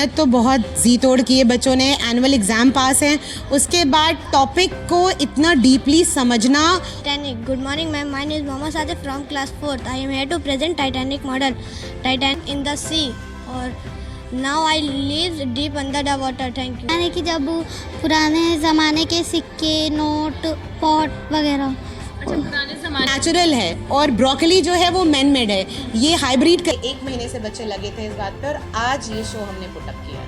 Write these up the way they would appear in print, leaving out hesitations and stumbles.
मेहनत तो बहुत जी तोड़ की है बच्चों ने। एनुअल एग्ज़ाम पास हैं, उसके बाद टॉपिक को इतना डीपली समझना। Titanic. Good morning, ma'am. My name is Mohammad Sadef from class 4th. I am here to present Titanic model. Titanic in the sea. Or now I live deep under the water. Thank you. यानी कि जब पुराने ज़माने के सिक्के, note, pot वगैरह पुराने ज़माने नेचुरल है और ब्रोकली जो है वो मैन मेड है। ये हाइब्रिड का 1 महीने से बच्चे लगे थे इस बात पर। आज ये शो हमने पुटअप किया।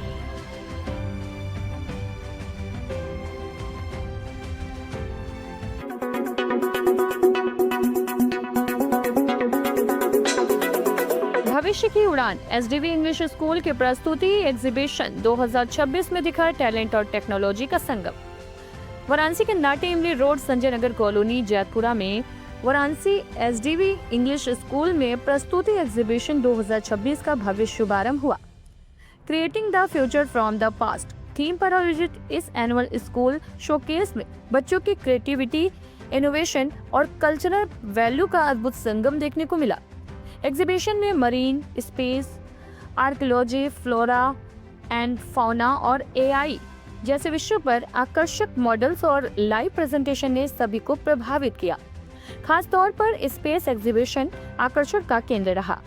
भविष्य की उड़ान एसडीवी इंग्लिश स्कूल के प्रस्तुति एग्जीबिशन 2026 में दिखा टैलेंट और टेक्नोलॉजी का संगम। वाराणसी के नाटे इमली रोड संजय नगर कॉलोनी जैतपुरा में वाराणसी एसडीवी इंग्लिश स्कूल में प्रस्तुति एग्जीबिशन 2026 का भव्य शुभारंभ हुआ। Creating the future from the past theme पर आयोजित इस एनुअल स्कूल शोकेस में बच्चों की क्रिएटिविटी, इनोवेशन और कल्चरल वैल्यू का अद्भुत संगम देखने को मिला। एग्जीबिशन में marine, space, archaeology, flora and fauna और एआई जैसे विषयों पर आकर्षक मॉडल्स और लाइव प्रेजेंटेशन ने सभी को प्रभावित किया। खास तौर पर स्पेस एग्जीबिशन आकर्षण का केंद्र रहा,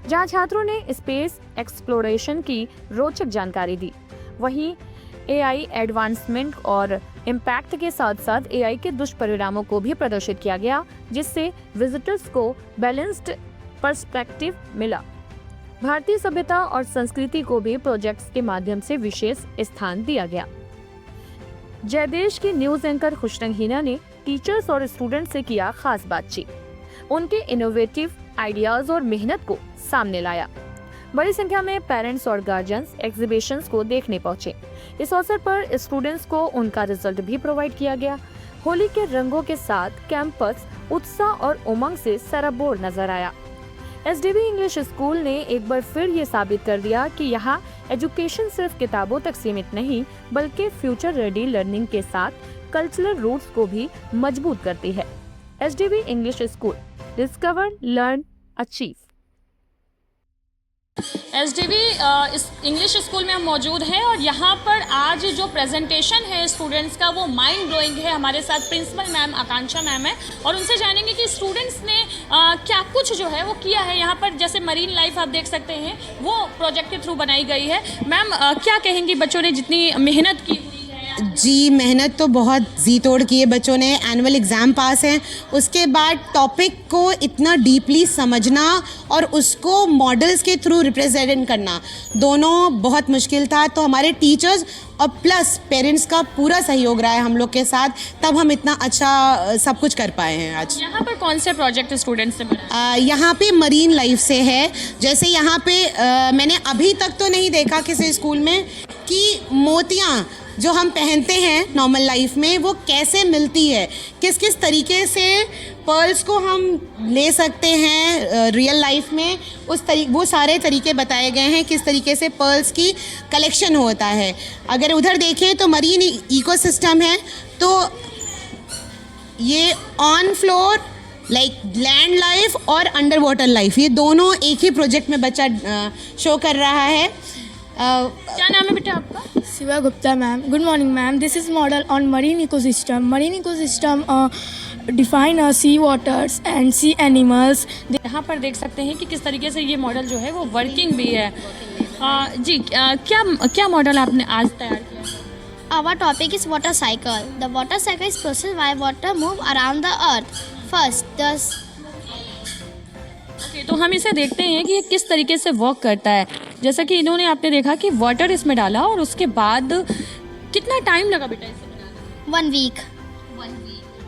जहां छात्रों ने स्पेस एक्सप्लोरेशन की रोचक जानकारी दी। वहीं एआई एडवांसमेंट और इम्पैक्ट के साथ साथ एआई के दुष्परिणामों को भी प्रदर्शित किया गया, जिससे विजिटर्स को बैलेंस्ड पर्सपेक्टिव मिला। भारतीय सभ्यता और संस्कृति को भी प्रोजेक्ट्स के माध्यम से विशेष स्थान दिया गया। जयदेश की न्यूज एंकर खुशरंग हिना ने टीचर्स और स्टूडेंट्स से किया खास बातचीत। उनके इनोवेटिव आइडियाज और मेहनत को सामने लाया। बड़ी संख्या में पेरेंट्स और गार्जियंस एग्जीबिशंस को देखने पहुंचे। इस अवसर पर स्टूडेंट्स को उनका रिजल्ट भी प्रोवाइड किया गया। होली के रंगों के साथ कैंपस उत्साह और उमंग से सराबोर नजर आया। एसडीवी इंग्लिश स्कूल ने एक बार फिर ये साबित कर दिया कि यहाँ एजुकेशन सिर्फ किताबों तक सीमित नहीं, बल्कि फ्यूचर रेडी लर्निंग के साथ कल्चरल रूट्स को भी मजबूत करती है। SDV English school, discover, learn, achieve. SDV English school में हम मौजूद हैं और यहाँ पर आज जो प्रेजेंटेशन है स्टूडेंट्स का वो माइंड ब्लोइंग है। हमारे साथ प्रिंसिपल मैम आकांक्षा मैम है और उनसे जानेंगे कि स्टूडेंट्स ने क्या कुछ जो है वो किया है। यहाँ पर जैसे मरीन लाइफ आप देख सकते हैं वो प्रोजेक्ट के थ्रू बनाई गई है। मैम क्या कहेंगी, बच्चों ने जितनी मेहनत की? जी, मेहनत तो बहुत जी तोड़ की है बच्चों ने। एनुअल एग्ज़ाम पास हैं, उसके बाद टॉपिक को इतना डीपली समझना और उसको मॉडल्स के थ्रू रिप्रेजेंट करना, दोनों बहुत मुश्किल था। तो हमारे टीचर्स और प्लस पेरेंट्स का पूरा सहयोग रहा है हम लोग के साथ, तब हम इतना अच्छा सब कुछ कर पाए हैं आज। यहाँ पर कौन से प्रोजेक्ट स्टूडेंट्स से बनाए? यहाँ पे मरीन लाइफ से है। जैसे यहाँ पे मैंने अभी तक तो नहीं देखा किसी स्कूल में कि मोतियाँ जो हम पहनते हैं नॉर्मल लाइफ में वो कैसे मिलती है, किस किस तरीके से पर्ल्स को हम ले सकते हैं रियल लाइफ में, वो सारे तरीके बताए गए हैं किस तरीके से पर्ल्स की कलेक्शन होता है। अगर उधर देखें तो मरीन इकोसिस्टम है, तो ये on floor like land life और अंडर वाटर लाइफ, ये दोनों एक ही प्रोजेक्ट में बच्चा शो कर रहा है। क्या नाम है बेटा आपका? Siva Gupta ma'am. Good morning ma'am. This is model on marine ecosystem. Marine ecosystem define sea waters and sea animals. यहाँ पर देख सकते हैं कि किस तरीके से ये मॉडल जो है वो वर्किंग भी है। जी क्या मॉडल आपने आज तैयार किया? Our topic is water cycle. The water cycle is process why water move around the earth. First, तो हम इसे देखते हैं कि ये किस तरीके से वर्क करता है। जैसा कि इन्होंने आपने देखा कि वाटर इसमें डाला और उसके बाद कितना टाइम लगा बेटा इसे बनाने? 1 week.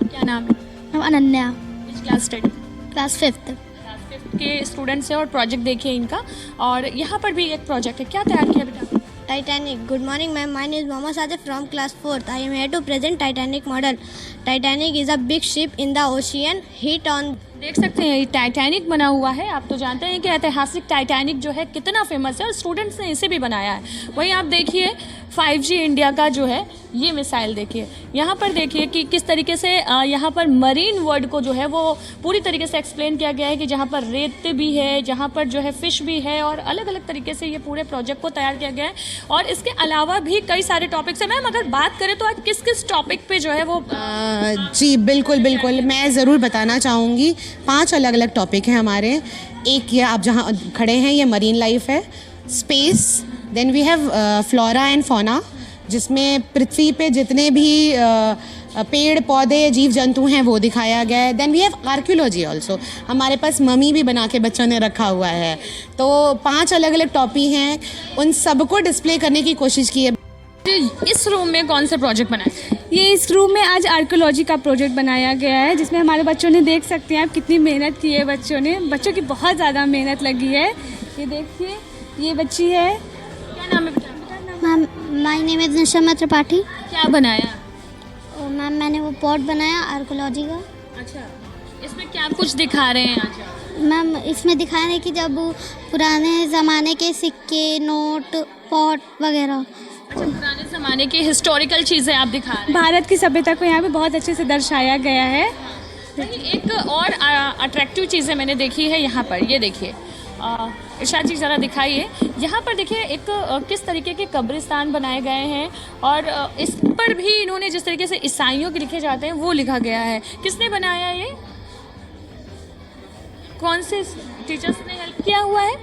क्या नाम है? I'm Ananya. Which class study? Class 5th. Class 5th के स्टूडेंट्स हैं और प्रोजेक्ट देखिए इनका। और यहाँ पर भी एक प्रोजेक्ट है, क्या तैयार किया बेटा? Titanic. Good morning, ma'am. My name is Mohammad Sadef from class 4th. I am here to present Titanic model. Titanic is a big ship in the ocean hit on. देख सकते हैं ये टाइटैनिक बना हुआ है। आप तो जानते हैं कि ऐतिहासिक टाइटैनिक जो है कितना फेमस है और स्टूडेंट्स ने इसे भी बनाया है। वहीं आप देखिए 5G इंडिया का जो है ये मिसाइल देखिए। यहाँ पर देखिए कि किस तरीके से यहाँ पर मरीन वर्ल्ड को जो है वो पूरी तरीके से एक्सप्लेन किया गया है कि जहाँ पर रेत भी है, जहाँ पर जो है फिश भी है, और अलग अलग तरीके से ये पूरे प्रोजेक्ट को तैयार किया गया है। और इसके अलावा भी कई सारे टॉपिक्स हैं। मैम अगर बात करें तो आज किस किस टॉपिक पे जो है वो जी बिल्कुल बिल्कुल, मैं ज़रूर बताना चाहूँगी। 5 अलग अलग टॉपिक हैं हमारे। एक ये आप जहाँ खड़े हैं ये मरीन लाइफ है, space, then we have flora and fauna, जिसमें पृथ्वी पे जितने भी पेड़ पौधे जीव जंतु हैं वो दिखाया गया है। Then we have archaeology also, हमारे पास मम्मी भी बना के बच्चों ने रखा हुआ है। तो 5 अलग अलग टॉपिक हैं, उन सबको डिस्प्ले करने की कोशिश की है। इस रूम में कौन सा प्रोजेक्ट बना है? ये इस रूम में आज आर्कियोलॉजी का प्रोजेक्ट बनाया गया है, जिसमें हमारे बच्चों ने, देख सकते हैं आप कितनी मेहनत की है बच्चों ने। बच्चों की बहुत ज़्यादा मेहनत लगी है। ये देखिए, ये बच्ची है, क्या नाम है बेटा? मैम माय नेम इज़ निशा त्रिपाठी। क्या बनाया? मैम मैंने वो पॉट बनाया आर्कियोलॉजी का। अच्छा, इसमें क्या कुछ दिखा रहे हैं आज? मैम इसमें दिखा रहे हैं कि जब पुराने ज़माने के सिक्के, नोट, पॉट वगैरह। अच्छा, पुराने ज़माने की हिस्टोरिकल चीज़ें आप दिखा रहे हैं। भारत की सभ्यता को यहाँ पे बहुत अच्छे से दर्शाया गया है। वहीं एक और अट्रैक्टिव चीज़ें मैंने देखी है यहाँ पर। ये देखिए, इरशाद जी ज़रा दिखाइए। यहाँ पर देखिए एक किस तरीके के कब्रिस्तान बनाए गए हैं, और इस पर भी इन्होंने जिस तरीके से ईसाइयों के लिखे जाते हैं वो लिखा गया है। किसने बनाया ये? कौन से टीचर्स ने हेल्प किया हुआ है?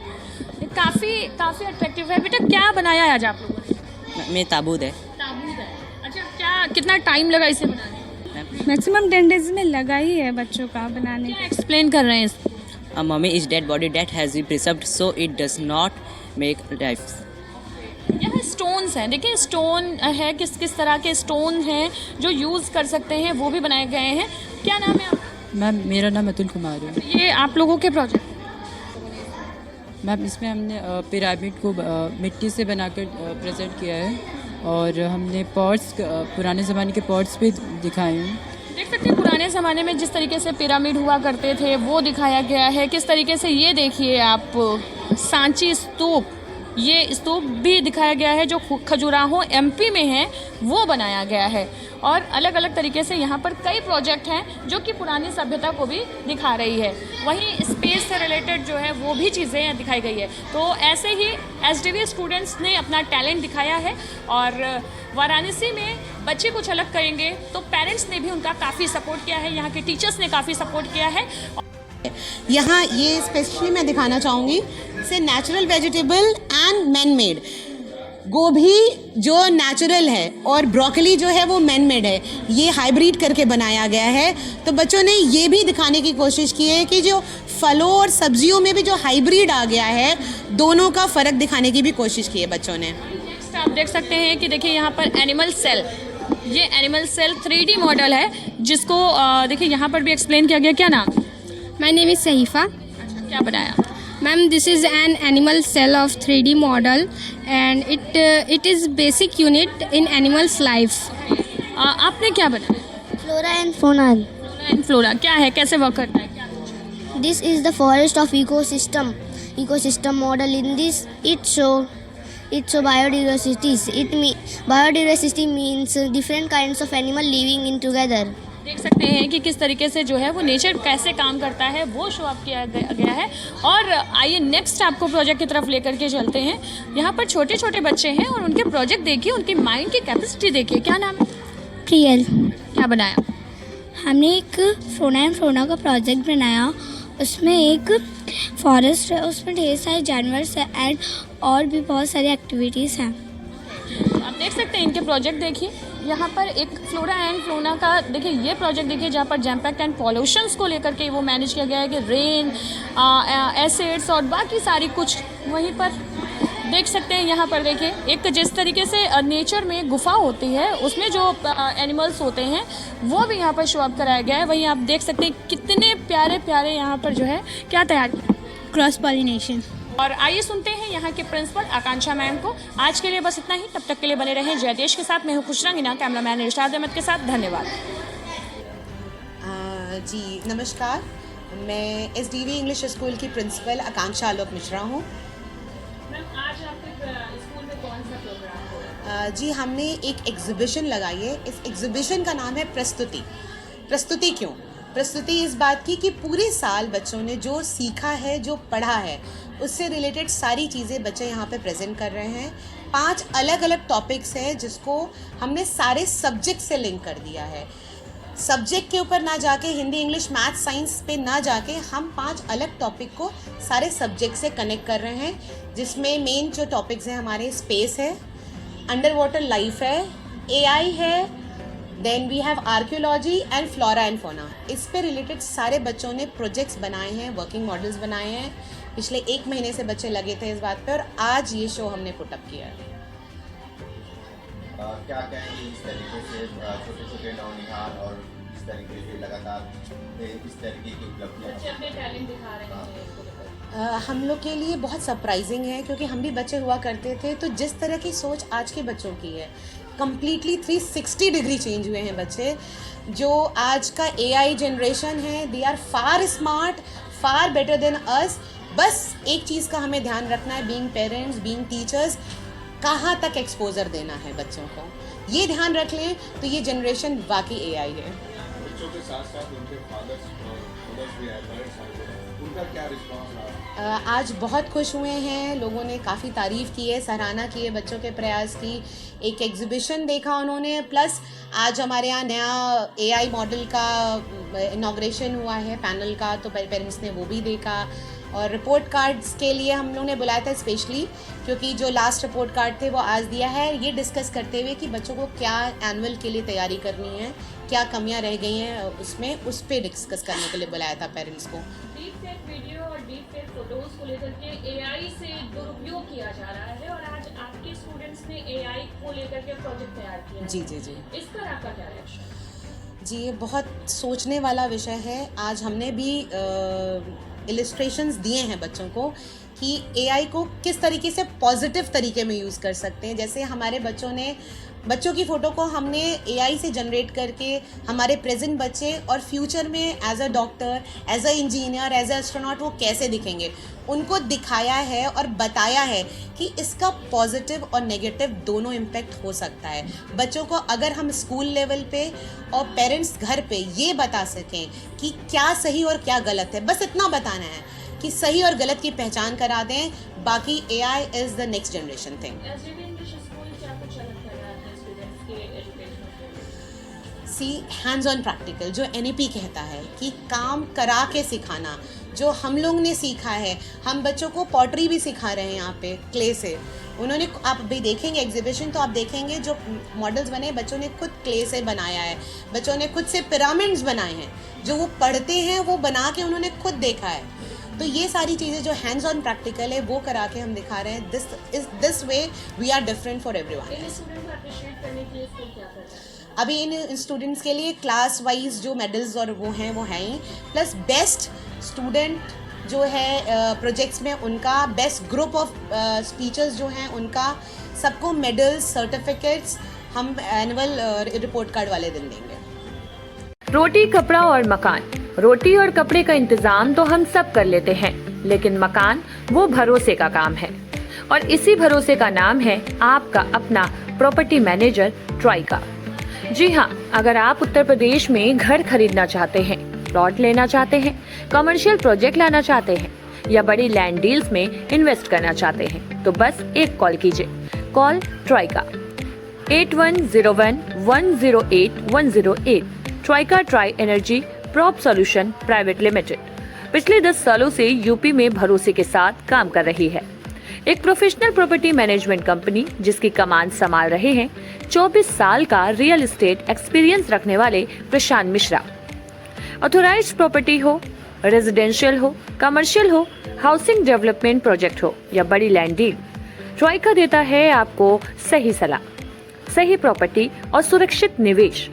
काफ़ी अट्रैक्टिव है। बेटा क्या बनाया है आज आप लोगों ने? में ताबूत है। ताबूत है। अच्छा, कितना टाइम लगा इसे बनाने में? मैक्सिमम 10 डेज में लगा ही है बच्चों का बनाने क्या एक्सप्लेन कर रहे हैं इस? A mummy is dead body that has been preserved so it does not make life. यहाँ स्टोन्स हैं, देखिए स्टोन है, किस किस तरह के स्टोन हैं जो यूज़ कर सकते हैं वो भी बनाए गए हैं। क्या नाम है आपका? मैम मेरा नाम अतुल कुमार है। ये आप लोगों के प्रोजेक्ट? मैम इसमें हमने पिरामिड को मिट्टी से बनाकर प्रेजेंट किया है, और हमने पॉट्स, पुराने ज़माने के पॉट्स भी दिखाए हैं। देख सकते हैं पुराने ज़माने में जिस तरीके से पिरामिड हुआ करते थे वो दिखाया गया है। किस तरीके से ये देखिए आप, सांची स्तूप, ये स्तूप भी दिखाया गया है जो खजुराहो एमपी में है, वो बनाया गया है। और अलग अलग तरीके से यहाँ पर कई प्रोजेक्ट हैं जो कि पुरानी सभ्यता को भी दिखा रही है। वहीं स्पेस से रिलेटेड जो है वो भी चीज़ें दिखाई गई है। तो ऐसे ही एसडीवी स्टूडेंट्स ने अपना टैलेंट दिखाया है, और वाराणसी में बच्चे कुछ अलग करेंगे तो पेरेंट्स ने भी उनका काफ़ी सपोर्ट किया है, यहाँ के टीचर्स ने काफ़ी सपोर्ट किया है। यहाँ ये स्पेशली मैं दिखाना चाहूँगी से natural vegetable and man made. गोभी जो नेचुरल है और ब्रोकली जो है वो मैन मेड है, ये हाइब्रिड करके बनाया गया है। तो बच्चों ने ये भी दिखाने की कोशिश की है कि जो फलों और सब्जियों में भी जो हाइब्रिड आ गया है, दोनों का फ़र्क दिखाने की भी कोशिश की है बच्चों ने। नेक्स्ट आप देख सकते हैं कि देखिए यहाँ पर एनिमल सेल, ये एनिमल सेल 3D मॉडल है, जिसको देखिए यहाँ पर भी एक्सप्लेन किया गया। क्या नाम? My name is Sahifa. अच्छा, क्या बनाया? Ma'am, this is an animal cell of 3D model, and it is basic unit in animal's life. आपने क्या बनाया? Flora and fauna. फ्लोरा क्या है, कैसे वर्क करता है, क्या? This is the forest of ecosystem model. In this, it show biodiversity. Biodiversity means different kinds of animal living in together. देख सकते हैं कि किस तरीके से जो है वो नेचर कैसे काम करता है, वो शो अप किया गया है। और आइए नेक्स्ट आपको प्रोजेक्ट की तरफ लेकर के चलते हैं। यहाँ पर छोटे छोटे बच्चे हैं और उनके प्रोजेक्ट देखिए, उनकी माइंड की कैपेसिटी देखिए। क्या नाम है? प्रियल। क्या बनाया? हमने एक फ्लोरा एंड फ्लोना का प्रोजेक्ट बनाया। उसमें एक फॉरेस्ट है, उसमें ढेर सारे जानवर हैं एंड और भी बहुत सारी एक्टिविटीज़ हैं। आप देख सकते हैं इनके प्रोजेक्ट देखिए। यहाँ पर एक फ्लोरा एंड फ्लोना का देखिए ये प्रोजेक्ट देखिए, जहाँ पर जैम्पैक्ट एंड पॉल्यूशंस को लेकर के वो मैनेज किया गया है कि रेन, एसिड्स और बाकी सारी कुछ वहीं पर देख सकते हैं। यहाँ पर देखिए एक जिस तरीके से नेचर में गुफा होती है उसमें जो एनिमल्स होते हैं वो भी यहाँ पर शो अप कराया गया है। वहीं आप देख सकते हैं कितने प्यारे प्यारे यहाँ पर जो है क्या तैयार किया, क्रॉस पॉलिनेशन। और आइए सुनते हैं यहाँ के प्रिंसिपल आकांक्षा मैम को। आज के लिए बस इतना ही, तब तक के लिए बने रहें जयदेश के साथ। मैं हूँ खुश रंगीना, कैमरामैन इरशाद अहमद के साथ। धन्यवाद। जी नमस्कार, मैं एसडीवी इंग्लिश स्कूल की प्रिंसिपल आकांक्षा आलोक मिश्रा हूँ। मैम आज आपके स्कूल में कौन सा प्रोग्राम हो रहा जी हमने एक एग्जीबिशन लगाई है। इस एग्जीबिशन का नाम है प्रस्तुति। प्रस्तुति क्यों? प्रस्तुति इस बात की कि पूरे साल बच्चों ने जो सीखा है, जो पढ़ा है, उससे रिलेटेड सारी चीज़ें बच्चे यहाँ पे प्रेजेंट कर रहे हैं। 5 अलग अलग टॉपिक्स हैं जिसको हमने सारे सब्जेक्ट से लिंक कर दिया है। सब्जेक्ट के ऊपर ना जाके, हिंदी, इंग्लिश, मैथ, साइंस पे ना जाके, हम 5 अलग टॉपिक को सारे सब्जेक्ट से कनेक्ट कर रहे हैं, जिसमें मेन जो टॉपिक्स हैं हमारे स्पेस है, अंडर वाटर लाइफ है, AI है, then we have archaeology and flora and fauna. इस पे रिलेटेड सारे बच्चों ने प्रोजेक्ट्स बनाए हैं, वर्किंग मॉडल्स बनाए हैं। पिछले 1 महीने से बच्चे लगे थे इस बात पे और आज ये शो हमने पुटअप किया है। क्या कहेंगे इस तरीके से छोटे छोटे नौनिहाल और इस तरीके से लगातार इस तरीके की उपलब्धियाँ अपने टैलेंट दिखा रहे हैं? हम लोग के लिए बहुत सरप्राइजिंग है क्योंकि हम भी बच्चे हुआ करते थे, तो जिस तरह की सोच आज के बच्चों की है, कम्प्लीटली 360 डिग्री चेंज हुए हैं बच्चे। जो आज का AI जनरेशन है, they are far smart, far better than us. बस एक चीज़ का हमें ध्यान रखना है, बीइंग पेरेंट्स, बीइंग टीचर्स, कहाँ तक एक्सपोजर देना है बच्चों को। ये ध्यान रख लें तो ये जनरेशन वाकई AI है। बच्चों के साथ साथ उनके फादर्स भी हैं, पेरेंट्स हैं, उनका क्या रिस्पॉन्स रहा? आज बहुत खुश हुए हैं, लोगों ने काफ़ी तारीफ़ की है, सराहना की है बच्चों के प्रयास की। एक एग्जीबिशन देखा उन्होंने, प्लस आज हमारे यहाँ नया AI मॉडल का इनॉग्रेशन हुआ है पैनल का, तो पेरेंट्स ने वो भी देखा। और रिपोर्ट कार्ड्स के लिए हम लोग ने बुलाया था स्पेशली, क्योंकि जो लास्ट रिपोर्ट कार्ड थे वो आज दिया है, ये डिस्कस करते हुए कि बच्चों को क्या एनुअल के लिए तैयारी करनी है, क्या कमियां रह गई हैं उसमें, उस पर डिस्कस करने के लिए बुलाया था पेरेंट्स को। डीप फेक वीडियो और डीप फेक फोटोज को लेकर के AI से दुरुपयोग किया जा रहा है और आज आपके स्टूडेंट्स ने AI को लेकर के प्रोजेक्ट तैयार किया है। जी जी जी इस पर आपका क्या रिएक्शन? जी, ये बहुत सोचने वाला विषय है। आज हमने भी इलस्ट्रेशंस दिए हैं बच्चों को कि AI को किस तरीके से पॉजिटिव तरीके में यूज़ कर सकते हैं। जैसे हमारे बच्चों की फ़ोटो को हमने AI से जनरेट करके हमारे प्रेजेंट बच्चे और फ्यूचर में as a doctor, as a engineer, as a astronaut वो कैसे दिखेंगे, उनको दिखाया है और बताया है कि इसका पॉजिटिव और नेगेटिव दोनों इम्पैक्ट हो सकता है। बच्चों को अगर हम स्कूल लेवल पे और पेरेंट्स घर पे ये बता सकें कि क्या सही और क्या गलत है, बस इतना बताना है कि सही और गलत की पहचान करा दें, बाकी AI is the next generation thing. See hands on practical, जो NEP कहता है कि काम करा के सिखाना, जो हम लोग ने सीखा है। हम बच्चों को पॉटरी भी सिखा रहे हैं यहाँ पे क्ले से। उन्होंने, आप भी देखेंगे एग्जीबिशन तो आप देखेंगे जो मॉडल्स बने, बच्चों ने खुद क्ले से बनाया है, बच्चों ने खुद से पिरामिड्स बनाए हैं, जो वो पढ़ते हैं वो बना के उन्होंने खुद देखा है। तो ये सारी चीज़ें जो हैंड्स ऑन प्रैक्टिकल है वो करा के हम दिखा रहे हैं। This way we are different for everyone. अभी इन स्टूडेंट्स के लिए क्लास वाइज जो मेडल्स और वो हैं ही, प्लस बेस्ट स्टूडेंट जो है प्रोजेक्ट्स में उनका, बेस्ट ग्रुप ऑफ स्पीचर्स जो हैं उनका, सबको मेडल्स, सर्टिफिकेट्स हम एनुअल रिपोर्ट कार्ड वाले दिन देंगे। रोटी, कपड़ा और मकान। रोटी और कपड़े का इंतजाम तो हम सब कर लेते हैं, लेकिन मकान वो भरोसे का काम है, और इसी भरोसे का नाम है आपका अपना प्रॉपर्टी मैनेजर ट्राइका। जी हाँ, अगर आप उत्तर प्रदेश में घर खरीदना चाहते हैं, प्लॉट लेना चाहते हैं, कमर्शियल प्रोजेक्ट लाना चाहते हैं या बड़ी लैंड डील्स में इन्वेस्ट करना चाहते हैं, तो बस एक कॉल कीजिए। Call Trika 8101108108। Trika tri energy prop solution private limited पिछले 10 सालों से यूपी में भरोसे के साथ काम कर रही है। एक प्रोफेशनल प्रॉपर्टी मैनेजमेंट कंपनी जिसकी कमान संभाल रहे हैं 24 साल का रियल एस्टेट एक्सपीरियंस रखने वाले प्रशांत मिश्रा। ऑथोराइज्ड प्रॉपर्टी हो, रेजिडेंशियल हो, कमर्शियल हो, हाउसिंग डेवलपमेंट प्रोजेक्ट हो या बड़ी लैंड डील, ट्राइका देता है आपको सही सलाह, सही प्रॉपर्टी और सुरक्षित निवेश।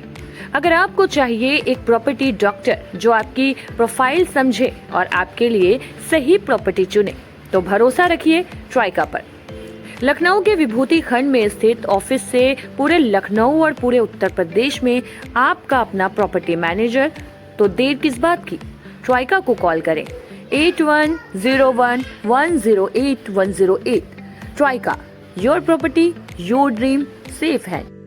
अगर आपको चाहिए एक प्रॉपर्टी डॉक्टर जो आपकी प्रोफाइल समझे और आपके लिए सही प्रॉपर्टी चुने, तो भरोसा रखिए ट्राइका पर। लखनऊ के विभूति खंड में स्थित ऑफिस से पूरे लखनऊ और पूरे उत्तर प्रदेश में आपका अपना प्रॉपर्टी मैनेजर, तो देर किस बात की, ट्राइका को कॉल करें 8101108108। Trika, your property your dream safe है।